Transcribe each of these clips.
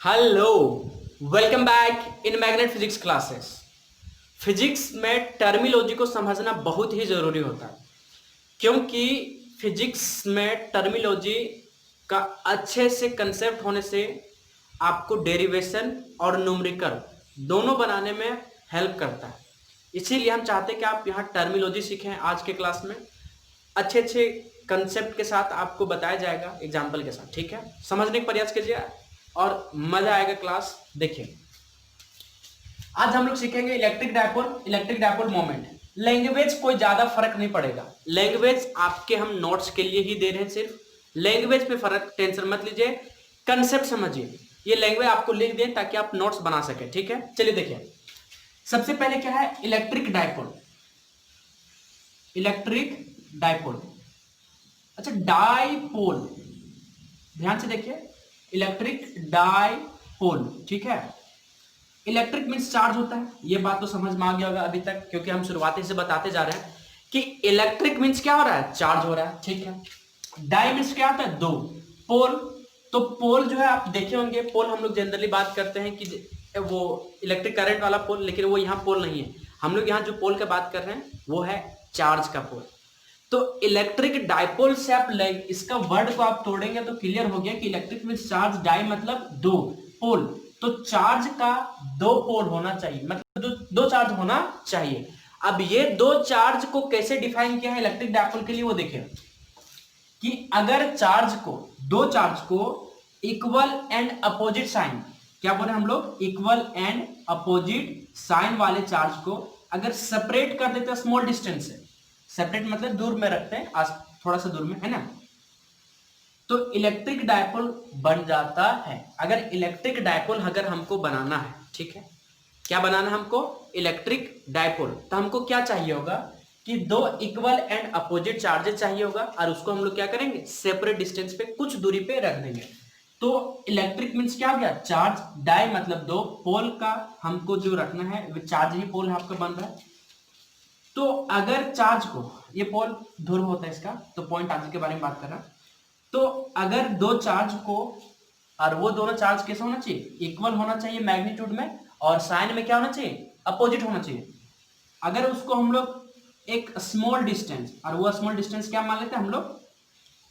Hello, welcome back in magnet physics classes. Physics में terminology को समझना बहुत ही ज़रूरी होता है, क्योंकि फिजिक्स में टर्मिनोलॉजी का अच्छे से कंसेप्ट होने से आपको डेरिवेशन और न्यूमेरिकल दोनों बनाने में हेल्प करता है। इसीलिए हम चाहते हैं कि आप यहाँ टर्मिनोलॉजी सीखें। आज के क्लास में अच्छे अच्छे कंसेप्ट के साथ आपको बताया जाएगा एग्जाम्पल के साथ। ठीक है, समझने का प्रयास कीजिए और मजा आएगा क्लास। देखिए, आज हम लोग सीखेंगे इलेक्ट्रिक डायपोल मोमेंट। लैंग्वेज कोई ज्यादा फर्क नहीं पड़ेगा, लैंग्वेज आपके हम नोट्स के लिए ही दे रहे हैं, सिर्फ लैंग्वेज पे फर्क टेंशन मत लीजिए, कंसेप्ट समझिए। ये लैंग्वेज आपको लिख दें ताकि आप नोट्स बना सके। ठीक है, चलिए देखिए, सबसे पहले क्या है इलेक्ट्रिक डायपोल। इलेक्ट्रिक डायपोल, अच्छा डायपोल, ध्यान से देखिए, इलेक्ट्रिक डायपोल। ठीक है, इलेक्ट्रिक मींस चार्ज होता है, ये बात तो समझ में आ गया होगा अभी तक, क्योंकि हम शुरुआती से बताते जा रहे हैं कि इलेक्ट्रिक मींस क्या हो रहा है, चार्ज हो रहा है। ठीक है, डाई मींस क्या होता है, दो पोल। तो पोल जो है आप देखे होंगे, पोल हम लोग जनरली बात करते हैं कि वो इलेक्ट्रिक करंट वाला पोल, लेकिन वो यहाँ पोल नहीं है। हम लोग यहाँ जो पोल की बात कर रहे हैं वो है चार्ज का पोल। तो इलेक्ट्रिक डायपोल से आप इसका वर्ड को आप तोड़ेंगे तो क्लियर हो गया कि इलेक्ट्रिक मींस चार्ज, डाई मतलब दो, पोल तो चार्ज का दो पोल होना चाहिए, मतलब दो चार्ज होना चाहिए। अब ये दो चार्ज को कैसे डिफाइन किया है इलेक्ट्रिक डायपोल के लिए, वो देखिए कि अगर दो चार्ज को इक्वल एंड अपोजिट साइन, क्या बोले हम लोग, इक्वल एंड अपोजिट साइन वाले चार्ज को अगर सेपरेट कर देते हैं स्मॉल डिस्टेंस से, सेपरेट मतलब दूर में रखते हैं, आज थोड़ा सा दूर में है ना, तो इलेक्ट्रिक डायपोल बन जाता है। अगर इलेक्ट्रिक डायपोल अगर हमको बनाना है, ठीक है, क्या बनाना है हमको, इलेक्ट्रिक डायपोल, तो हमको क्या चाहिए होगा कि दो इक्वल एंड अपोजिट चार्जेस चाहिए होगा, और उसको हम लोग क्या करेंगे, सेपरेट डिस्टेंस पे कुछ दूरी पे रख देंगे। तो इलेक्ट्रिक मींस क्या हो गया, चार्ज, डाई मतलब दो, पोल का हमको जो रखना है चार्ज ही पोल आपका बन रहा है। तो अगर चार्ज को, ये पोल ध्रुव होता है इसका, तो पॉइंट चार्ज के बारे में बात कर रहा, तो अगर दो चार्ज को, और वो दोनों चार्ज कैसे होना चाहिए, इक्वल होना चाहिए मैग्नीट्यूड में, और साइन में क्या होना चाहिए, अपोजिट होना चाहिए। अगर उसको हम लोग एक स्मॉल डिस्टेंस, और वो स्मॉल डिस्टेंस क्या मान लेते हैं हम लोग,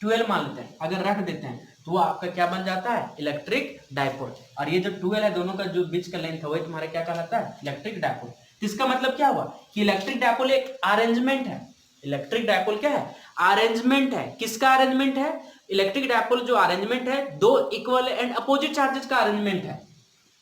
12 मान लेते हैं, अगर रख देते हैं तो वो आपका क्या बन जाता है, इलेक्ट्रिक डायपोल। और ये जो 12 है, दोनों का जो बीच का लेंथ है वही तुम्हारा क्या कहलाता है, इलेक्ट्रिक डायपोल। तो इसका मतलब क्या हुआ कि इलेक्ट्रिक डायपोल एक अरेंजमेंट है। इलेक्ट्रिक डायपोल क्या है, अरेंजमेंट है। किसका अरेंजमेंट है, इलेक्ट्रिक डायपोल जो अरेंजमेंट है, दो इक्वल एंड अपोजिट चार्जेस का अरेंजमेंट है,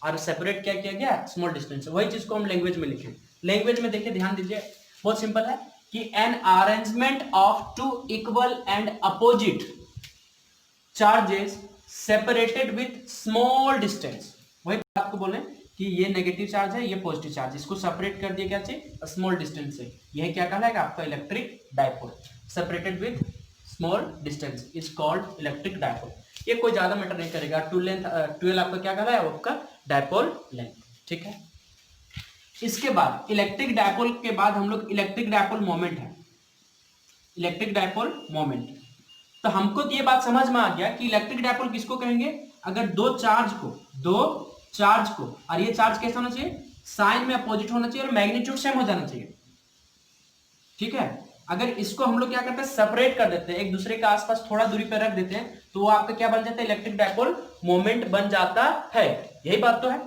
और सेपरेट क्या किया गया, स्मॉल डिस्टेंस। वही चीज को हम लैंग्वेज में लिखें। लैंग्वेज में देखिए, ध्यान दीजिए, बहुत सिंपल है कि an arrangement of two equal and opposite charges separated with small distance. वही आपको बोले कि ये नेगेटिव चार्ज है, ये पॉजिटिव चार्ज, इसको सेपरेट कर दिया क्या चाहिए, स्मॉल डिस्टेंस से। यह क्या कहलाएगा आपका electric dipole, separated with small distance is called electric dipole. ये कोई ज्यादा मैटर नहीं करेगा। 12 आपका क्या कहलाएगा, आपका डायपोल लेंथ। ठीक है, इसके बाद इलेक्ट्रिक डायपोल के बाद हम लोग इलेक्ट्रिक डायपोल मोमेंट है, इलेक्ट्रिक डायपोल मोमेंट। तो हमको तो ये बात समझ में आ गया कि इलेक्ट्रिक डायपोल किसको कहेंगे, अगर दो चार्ज को, और ये चार्ज कैसा होना चाहिए, साइन में अपोजिट होना चाहिए और मैग्नीट्यूड सेम हो जाना चाहिए। ठीक है, अगर इसको हम लोग क्या करते हैं, सेपरेट कर देते हैं, एक दूसरे के आसपास थोड़ा दूरी पर रख देते हैं, तो वो आपका क्या बन जाता है, इलेक्ट्रिक डायपोल मोमेंट बन जाता है। यही बात तो है।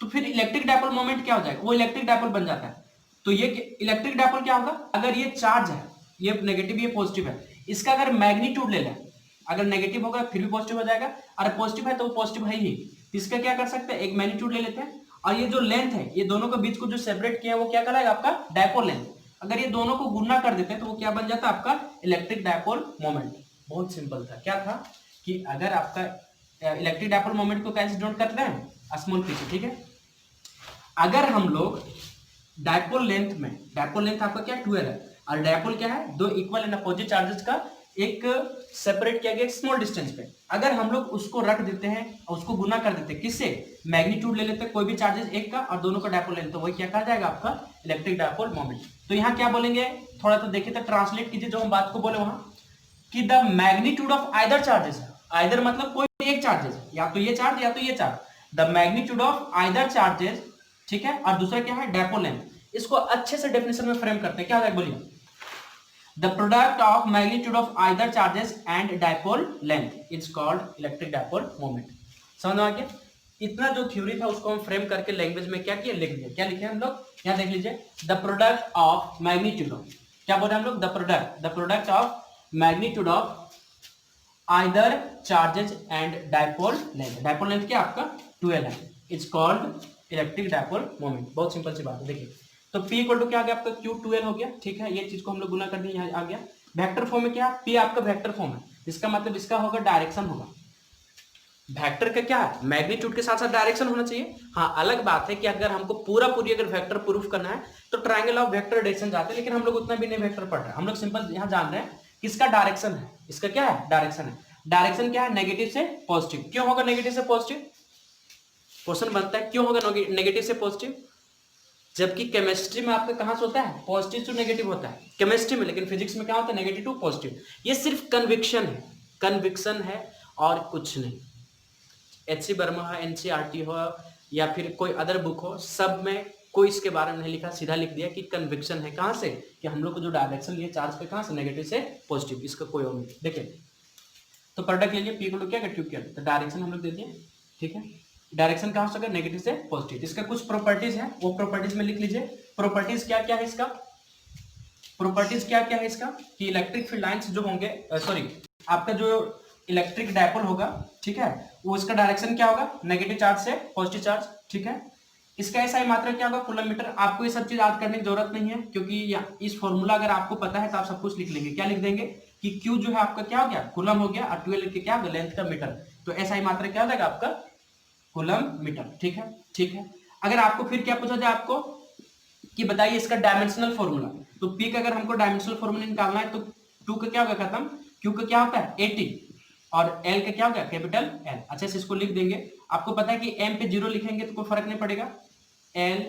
तो फिर इलेक्ट्रिक डायपोल मोमेंट क्या हो जाएगा, वो इलेक्ट्रिक डायपोल बन जाता है। तो ये इलेक्ट्रिक डायपोल क्या होगा, अगर ये चार्ज है, ये नेगेटिव ये पॉजिटिव है, इसका अगर मैग्नीट्यूड ले लें, अगर नेगेटिव होगा फिर भी पॉजिटिव हो जाएगा, और पॉजिटिव है तो वो पॉजिटिव है ही। इसका क्या कर सकते हैं, एक मैग्नीट्यूड ले लेते हैं, और ये जो लेंथ है, ये दोनों के बीच को जो सेपरेट किया है वो क्या कहलाएगा, आपका डायपोल लेंथ। अगर ये दोनों को गुना कर देते हैं तो वो क्या बन जाता है, आपका इलेक्ट्रिक डायपोल मोमेंट। बहुत सिंपल था। क्या था कि अगर आपका इलेक्ट्रिक डायपोल मोमेंट को कैसे डिनोट करते हैं, स्मॉल पी से। ठीक है, अगर हम लोग डायपोल लेंथ आपका क्या 12 है, और डायपोल क्या है, दो इक्वल एंड अपोजिट चार्जेस का एक सेपरेट किया गया स्मॉल डिस्टेंस पे, अगर हम लोग उसको रख देते हैं और उसको गुना कर देते हैं, किससे, मैग्नीट्यूड ले लेते हैं कोई भी चार्जेस एक का, और दोनों का डायपोल लेते हैं, तो वही क्या कहा जाएगा, आपका इलेक्ट्रिक डायपोल मोमेंट। तो यहाँ क्या बोलेंगे, थोड़ा तो देखिए, तो ट्रांसलेट कीजिए जो हम बात को बोले वहां, कि the magnitude of either charges, either मतलब कोई भी एक चार्जेस, या तो ये चार्ज या तो ये charge, the magnitude of either charges, ठीक है। और दूसरा क्या है, डायपोल लेंथ। इसको अच्छे से डेफिनेशन में फ्रेम करते हैं, क्या है बोलिए, the product of magnitude of either charges and dipole length is called electric dipole moment. समझ में आ गया। इतना जो थ्योरी था उसको हम फ्रेम करके लैंग्वेज में क्या किया, लिख दिया। क्या लिखे हम लोग, यहाँ देख लीजिए, the product of magnitude of, क्या बोल रहे हैं हम लोग, the product of magnitude of either charges and dipole length. Dipole length क्या आपका 12 है, it's called electric dipole moment. बहुत सिंपल सी बात है। देखिए तो P इक्वल टू क्या आ गया आपका, Q12 हो गया, ठीक है। ये चीज को हम लोग गुना कर दिए, यहाँ आ गया। वेक्टर फॉर्म में क्या, P आपका वेक्टर फॉर्म है, इसका मतलब इसका होगा डायरेक्शन होगा। वेक्टर का क्या है, मैग्नीट्यूड के साथ साथ डायरेक्शन होना चाहिए। हाँ, अलग बात है कि अगर हमको पूरी अगर वेक्टर प्रूफ करना है तो ट्रायंगल ऑफ वेक्टर डायरेक्शन जाते हैं, लेकिन हम लोग उतना भी नहीं वेक्टर पढ़ रहे हैं। हम लोग सिंपल यहाँ जान रहे हैं किसका डायरेक्शन है, इसका क्या है, डायरेक्शन है। डायरेक्शन क्या है, नेगेटिव से पॉजिटिव। क्यों होगा नेगेटिव से पॉजिटिव, क्वेश्चन बनता है क्यों होगा नेगेटिव से पॉजिटिव, जबकि केमिस्ट्री में आपका कहां से होता है, पॉजिटिव टू नेगेटिव होता है केमिस्ट्री में, लेकिन फिजिक्स में क्या होता है, नेगेटिव टू पॉजिटिव। ये सिर्फ कन्विक्शन है, कन्विक्शन है और कुछ नहीं। एच.सी. वर्मा हो, एनसीईआरटी हो या फिर कोई अदर बुक हो, सब में कोई इसके बारे में नहीं लिखा, सीधा लिख दिया कि कन्विक्शन है। कहां से, कि हम लोग को जो डायरेक्शन लिए चार्ज पे, कहां से, नेगेटिव से पॉजिटिव, इसका कोई और नहीं। देखिए तो प्रोडक्ट ले लिए, पी को क्या ट्यूब किया, तो डायरेक्शन हम लोग दे दिए, ठीक है। डायरेक्शन कहां से, नेगेटिव से पॉजिटिव। इसका कुछ प्रॉपर्टीज है, वो प्रॉपर्टीज में लिख लीजिए। प्रॉपर्टीज क्या क्या है इसका, प्रॉपर्टीज क्या क्या है इसका, कि इलेक्ट्रिक फील्ड लाइंस जो होंगे, सॉरी आपका जो इलेक्ट्रिक डायपोल होगा, ठीक है, वो इसका डायरेक्शन क्या होगा, नेगेटिव चार्ज से पॉजिटिव चार्ज, ठीक है। इसका एसआई मात्रा क्या होगा, कूलम मीटर। आपको ये सब चीज याद करने की जरूरत नहीं है, क्योंकि इस फॉर्मूला अगर आपको पता है तो आप सब कुछ लिख लेंगे। क्या लिख देंगे कि Q जो है आपका क्या हो गया, कूलम हो गया, और 12 के क्या होगा, लेंथ का मीटर। तो एसआई मात्रा क्या हो जाएगा आपका, कूलम मीटर, ठीक है, ठीक है। अगर आपको फिर क्या पूछा जाए आपको कि बताइए इसका डायमेंशनल फॉर्मूला, तो P का अगर हमको डायमेंशनल फॉर्मूला निकालना है तो 2 का क्या होगा खत्म, Q का क्या होता है 80, और L का क्या होगा कैपिटल L। अच्छे से इसको लिख देंगे। आपको पता है कि M पे 0 लिखेंगे तो कोई फर्क नहीं पड़ेगा, L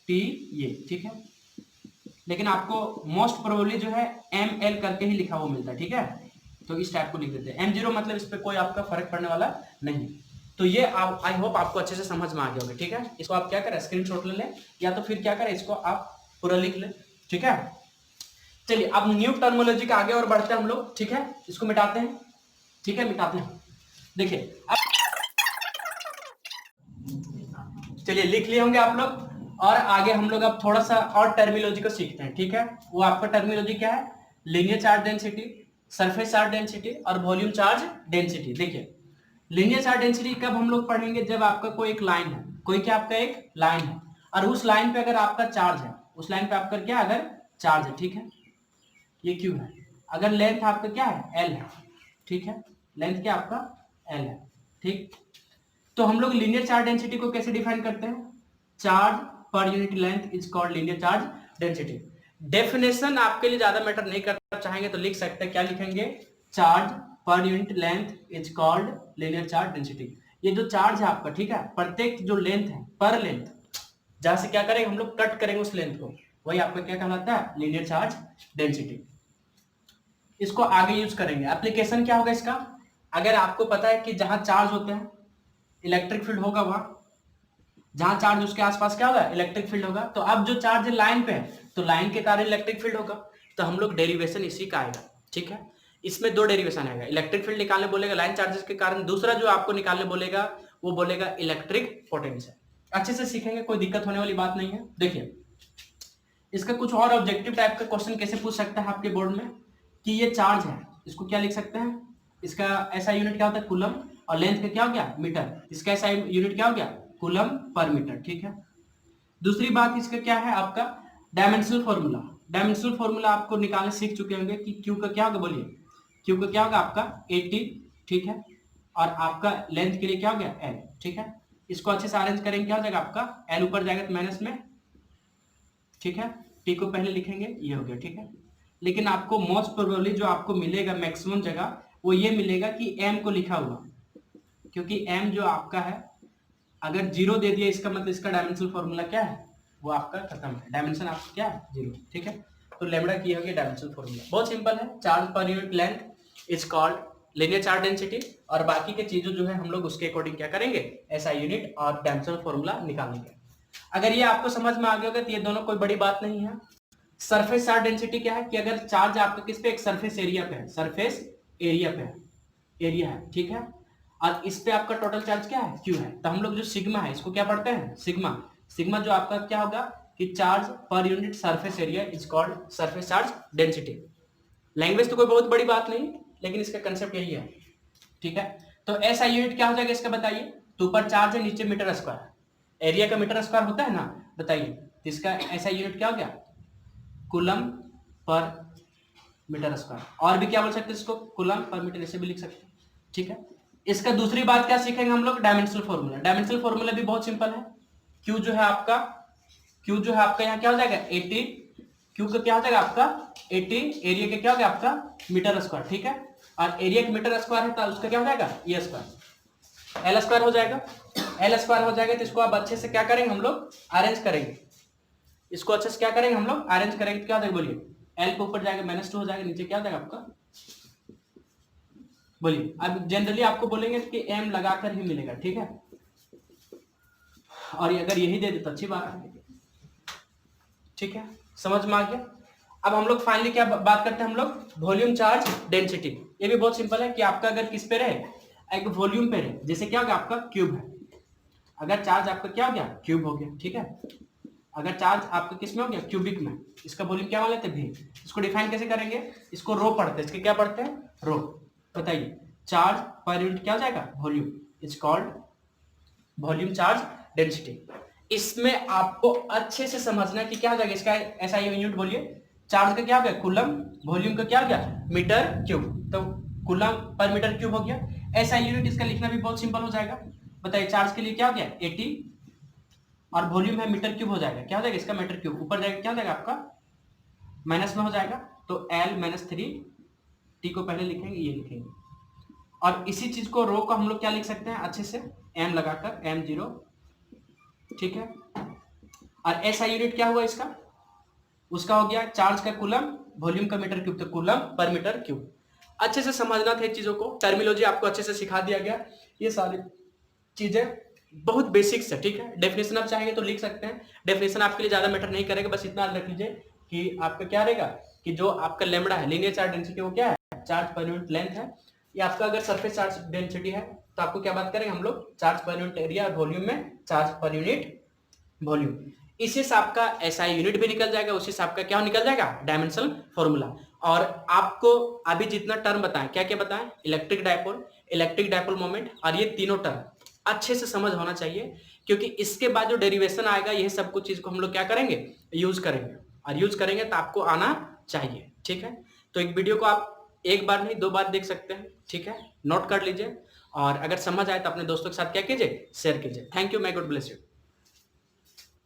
T ये, ठीक है। लेकिन आपको मोस्ट प्रोबेबली जो है ML करके ही लिखा हुआ मिलता है, ठीक है। तो इस टाइप को लिख देते हैं M0, मतलब इस पे कोई आपका फर्क पड़ने वाला नहीं। तो ये आई होप आपको अच्छे से समझ में आ गया होगा, ठीक है। इसको आप क्या करें, स्क्रीनशॉट ले लें, या तो फिर क्या करें, इसको आप पूरा लिख लें, ठीक है। चलिए अब न्यू टर्मोलॉजी के आगे और बढ़ते हैं हम लोग, ठीक है। इसको मिटाते हैं, ठीक है, मिटाते हैं। देखिए अब चलिए लिख लिए होंगे आप लोग, और आगे हम लोग अब थोड़ा सा और टर्मिनोलॉजी को सीखते हैं, ठीक है। वो आपका टर्मिनोलॉजी क्या है, linear charge density, surface charge density और वॉल्यूम चार्ज डेंसिटी। देखिए लीनियर चार्ज डेंसिटी कब हम लोग पढ़ेंगे, जब आपका कोई एक लाइन है, कोई क्या आपका एक लाइन है, और उस लाइन पे अगर आपका चार्ज है, उस लाइन पे आपका क्या अगर चार्ज है, ठीक है, ये क्यू है, अगर लेंथ आपका क्या है एल है, ठीक है, लेंथ क्या आपका एल है, ठीक। तो हम लोग लीनियर चार्ज डेंसिटी को कैसे डिफाइन करते हैं, charge per unit length is called linear charge density. Definition आपके लिए ज्यादा मैटर नहीं करता, चाहेंगे तो लिख सकते हैं, क्या लिखेंगे, charge per unit length is called linear charge density. ये जो चार्ज है आपका, ठीक है, प्रत्येक जो लेंथ है, पर लेंथ जहां से क्या करेंगे हम लोग कट करेंगे उस लेंथ को, वही आपका क्या कहलाता है, लीनियर चार्ज डेंसिटी। इसको आगे यूज करेंगे। एप्लीकेशन क्या होगा इसका, अगर आपको पता है कि जहां चार्ज होते हैं इलेक्ट्रिक फील्ड होगा, वहां जहां चार्ज उसके आसपास क्या होगा, इलेक्ट्रिक फील्ड होगा। तो अब जो चार्ज लाइन पे है तो लाइन के कारण इलेक्ट्रिक फील्ड होगा, तो हम लोग डेरिवेशन इसी का आएगा, ठीक है। इसमें दो डेरिवेशन आएगा, इलेक्ट्रिक फील्ड निकालने बोलेगा लाइन चार्जेस के कारण, दूसरा जो आपको निकालने बोलेगा वो बोलेगा इलेक्ट्रिक पोटेंशियल। अच्छे से सीखेंगे, कोई दिक्कत होने वाली बात नहीं है। देखिए इसका कुछ और ऑब्जेक्टिव टाइप का क्वेश्चन कैसे पूछ सकता है आपके बोर्ड में, कि ये चार्ज है, इसको क्या लिख सकते हैं, इसका ऐसा यूनिट क्या होता है कूलम, और लेंथ का क्या हो गया मीटर, इसका ऐसा यूनिट क्या हो गया कूलम पर मीटर, ठीक है। दूसरी बात इसका क्या है आपका डायमेंशनल फॉर्मूला। डायमेंशनल फॉर्मूला आपको निकालने सीख चुके होंगे कि क्यू का क्या होगा, बोलिए क्यू का क्या होगा आपका 80, ठीक है, और आपका लेंथ के लिए क्या हो गया एल, ठीक है। इसको अच्छे से अरेंज करेंगे, क्या हो जाएगा आपका एल ऊपर जाएगा तो माइनस में, ठीक है, टी को पहले लिखेंगे, ये हो गया, ठीक है। लेकिन आपको मोस्ट प्रोबेबली जो आपको मिलेगा मैक्सिमम जगह वो ये मिलेगा कि एम को लिखा हुआ, क्योंकि एम जो आपका है अगर 0 दे दिया इसका मतलब इसका डायमेंशनल फॉर्मूला क्या है, वो आपका खत्म है, डायमेंशन आपका क्या है 0, ठीक है। तो लैम्बडा की हो गया डायमेंशनल फॉर्मूला, बहुत सिंपल है, charge per unit length is called linear charge density, और बाकी के चीजों जो है हम लोग उसके अकॉर्डिंग क्या करेंगे, एसआई यूनिट और डायमेंशनल फॉर्मूला निकालेंगे। अगर ये आपको समझ में आ गया होगा तो ये दोनों कोई बड़ी बात नहीं है। सरफेस चार्ज डेंसिटी क्या है कि अगर चार्ज आपका किस पे, एक सरफेस एरिया पे है, सरफेस एरिया पे है, एरिया है, ठीक है, और इस पे आपका टोटल चार्ज क्या है, क्यू है, तो हम लोग जो सिग्मा है इसको क्या पढ़ते हैं, सिग्मा। सिग्मा जो आपका क्या होगा कि charge per unit surface area is called surface charge density. Language तो कोई बहुत बड़ी बात नहीं, लेकिन इसका कंसेप्ट यही है, ठीक है। तो एसआई यूनिट क्या हो जाएगा इसका बताइए, तो ऊपर चार्ज है, नीचे मीटर स्क्वायर, एरिया का मीटर स्क्वायर होता है ना, बताइए, तो इसका एसआई यूनिट क्या हो गया, कूलम पर मीटर स्क्वायर, और भी क्या बोल सकते हैं इसको, कूलम पर मीटर, ऐसे भी लिख सकते हैं, ठीक है। इसका दूसरी बात क्या सीखेंगे हम लोग, डायमेंशनल फॉर्मूला। डायमेंशनल फॉर्मूला भी बहुत सिंपल है, क्यू जो है आपका, क्यू जो है आपका यहाँ क्या हो जाएगा 80, क्यू का क्या हो जाएगा आपका 80, एरिया का क्या हो गया आपका मीटर स्क्वायर, ठीक है, और एरिया का मीटर स्क्वायर है तो उसका क्या हो जाएगा ए स्क्वायर, एल स्क्वायर हो जाएगा, एल स्क्वायर हो जाएगा। तो इसको आप अच्छे से क्या करेंगे हम लोग, अरेंज करेंगे, इसको अच्छे से क्या करेंगे हम लोग, अरेंज करेंगे, तो क्या हो जाएगा बोलिए, एल के ऊपर जाएगा -2 हो जाएगा, नीचे क्या हो जाएगा आपका, बोलिए। अब जनरली आपको बोलेंगे कि एम लगाकर ही मिलेगा, ठीक है, और अगर यही दे दे तो अच्छी बात है, ठीक है, समझ में आ गया। अब हम लोग फाइनली क्या बात करते हैं हम लोग, वॉल्यूम चार्ज डेंसिटी। ये भी बहुत सिंपल है कि आपका अगर किस पे रहे, एक वॉल्यूम पे रहे, जैसे क्या हो गया आपका क्यूब है, अगर चार्ज आपका क्या हो गया क्यूब हो गया, ठीक है, अगर चार्ज आपका किस में हो गया क्यूबिक में, इसका वॉल्यूम क्या मान लेते हैं भी। इसको डिफाइन कैसे करेंगे, इसको रो पढ़ते हैं, इसके क्या पढ़ते हैं रो, बताइए, चार्ज पर यूनिट क्या हो जाएगा volume, is called volume charge density. इसमें आपको अच्छे से समझना कि क्या हो जाएगा इसका एसआई यूनिट, बोलिए, चार्ज का क्या हो गया कूलम, वॉल्यूम का क्या हो गया मीटर क्यूब, तो कूलम पर मीटर क्यूब हो गया। एसआई यूनिट इसका लिखना भी बहुत सिंपल हो जाएगा, बताइए, चार्ज के लिए क्या हो गया 80 और वॉल्यूम है मीटर क्यूब हो जाएगा, क्या हो जाएगा इसका मीटर क्यूब, ऊपर जाएगा क्या हो जाएगा आपका माइनस में हो जाएगा, तो L -3 टी को पहले लिखेंगे, ये लिखेंगे, और इसी चीज को रो को हम लोग क्या लिख सकते हैं अच्छे से m लगाकर m0, ठीक है। और एसआई यूनिट क्या हुआ इसका, उसका हो गया चार्ज का कूलम, वॉल्यूम का मीटर क्यूब, तो कूलम पर मीटर क्यूब। अच्छे से समझना था चीजों को, टर्मिनोलॉजी आपको अच्छे से सिखा दिया गया, ये सारी चीजें बहुत बेसिक्स है, ठीक है। डेफिनेशन आप चाहेंगे तो लिख सकते हैं, डेफिनेशन आपके लिए ज्यादा मैटर नहीं करेगा, बस इतना रख लीजिए कि आपका क्या रहेगा कि जो आपका लेमड़ा है, लीनियर चार्ज डेंसिटी, वो क्या है चार्ज पर यूनिट लेंथ है। ये आपका अगर सरफेस चार्ज डेंसिटी है तो आपको क्या बात करेंगे हम लोग, चार्ज पर यूनिट एरिया और वॉल्यूम में चार्ज पर यूनिट वॉल्यूम। इसी से आपका एसआई यूनिट भी निकल जाएगा, उसी से आपका क्या निकल जाएगा डायमेंशनल फॉर्मूला। और आपको अभी जितना टर्म बताएं, क्या क्या बताएं, electric dipole, electric dipole moment, और ये तीनों टर्म अच्छे से समझ होना चाहिए, क्योंकि इसके बाद जो डेरिवेशन आएगा यह सब कुछ चीज को हम लोग क्या करेंगे यूज करेंगे, और यूज करेंगे तो आपको आना चाहिए, ठीक है। तो एक वीडियो को आप एक बार नहीं 2 बार देख सकते हैं, ठीक है, नोट कर लीजिए, और अगर समझ आए तो अपने दोस्तों के साथ क्या कीजिए, शेयर कीजिए। Thank you, may God bless you।